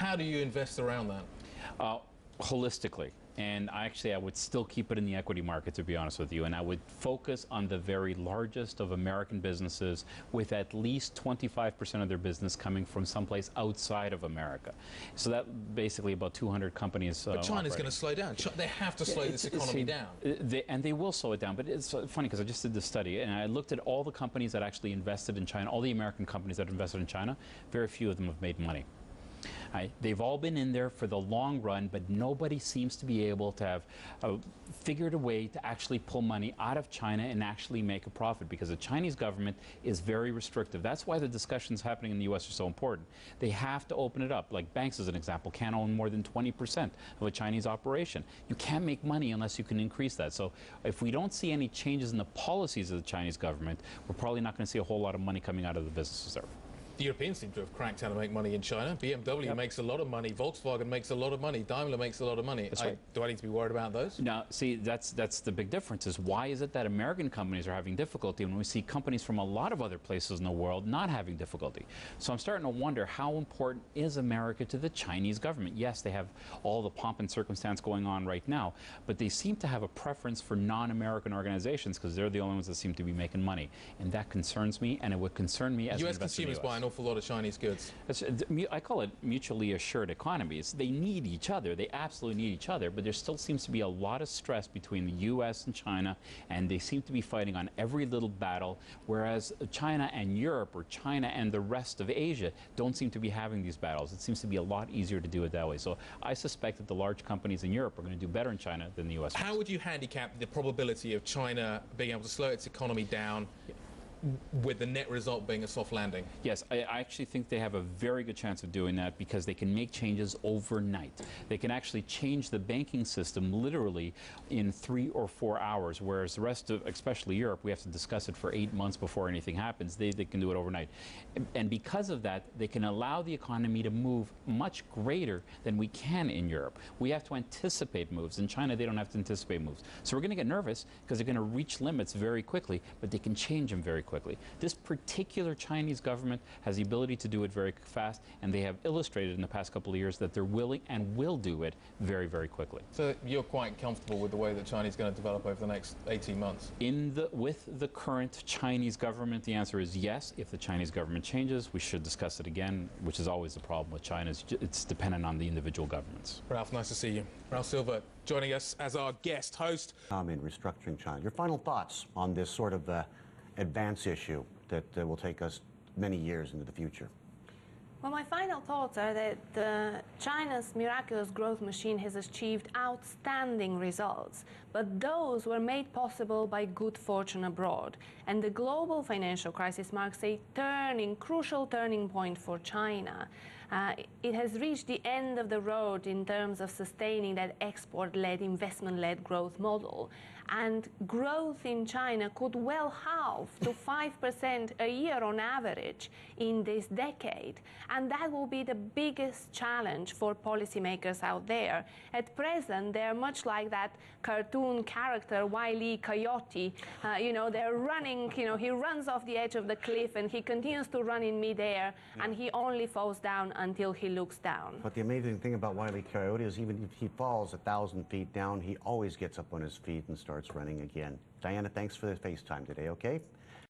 How do you invest around that? Holistically. And I would still keep it in the equity market, to be honest with you. And I would focus on the very largest of American businesses with at least 25% of their business coming from someplace outside of America. So that basically about 200 companies. But China's going to slow down. They have to slow this economy down. They will slow it down. But it's funny because I just did this study and I looked at all the companies that actually invested in China, all the American companies that invested in China. Very few of them have made money. They've all been in there for the long run, but nobody seems to be able to have figured a way to actually pull money out of China and actually make a profit, because the Chinese government is very restrictive. That's why the discussions happening in the U.S. are so important. They have to open it up. Like banks, as an example, can't own more than 20% of a Chinese operation. You can't make money unless you can increase that. So if we don't see any changes in the policies of the Chinese government, we're probably not going to see a whole lot of money coming out of the businesses there. The Europeans seem to have cracked how to make money in China. BMW makes a lot of money. Volkswagen makes a lot of money. Daimler makes a lot of money. That's right. Do I need to be worried about those? Now, see, that's the big difference. Is why is it that American companies are having difficulty when we see companies from a lot of other places in the world not having difficulty? So I'm starting to wonder, how important is America to the Chinese government? Yes, they have all the pomp and circumstance going on right now, but they seem to have a preference for non-American organizations because they're the only ones that seem to be making money. And that concerns me, and it would concern me as an investor in the US. US consumers buy an awful lot of Chinese goods. I call it mutually assured economies. They need each other. They absolutely need each other, but there still seems to be a lot of stress between the U.S. and China, and they seem to be fighting on every little battle, whereas China and Europe, or China and the rest of Asia, don't seem to be having these battles. It seems to be a lot easier to do it that way. So I suspect that the large companies in Europe are going to do better in China than the U.S. How would you handicap the probability of China being able to slow its economy down, with the net result being a soft landing? Yes, I actually think they have a very good chance of doing that because they can make changes overnight. They can actually change the banking system literally in 3 or 4 hours, whereas the rest of, especially Europe, we have to discuss it for 8 months before anything happens. They can do it overnight. And because of that, they can allow the economy to move much greater than we can in Europe. We have to anticipate moves. In China, they don't have to anticipate moves. So we're going to get nervous because they're going to reach limits very quickly, but they can change them very quickly. This particular Chinese government has the ability to do it very fast, and they have illustrated in the past couple of years that they're willing and will do it very, very quickly. So you're quite comfortable with the way that China is going to develop over the next 18 months? With the current Chinese government, the answer is yes. If the Chinese government changes, we should discuss it again, which is always the problem with China. It's dependent on the individual governments. Ralph, nice to see you. Ralph Silver joining us as our guest host. In restructuring China. Your final thoughts on this sort of advance issue that will take us many years into the future? Well, my final thoughts are that China's miraculous growth machine has achieved outstanding results, but those were made possible by good fortune abroad. And the global financial crisis marks a crucial turning point for China. It has reached the end of the road in terms of sustaining that export-led, investment-led growth model. And growth in China could well halve to 5% a year on average in this decade. And that will be the biggest challenge for policymakers out there. At present, they're much like that cartoon character, Wile E. Coyote. They're running, he runs off the edge of the cliff and he continues to run in midair, and he only falls down until he looks down. But the amazing thing about Wile E. Coyote is even if he falls 1,000 feet down, he always gets up on his feet and starts running again. Diana, thanks for the FaceTime today, okay?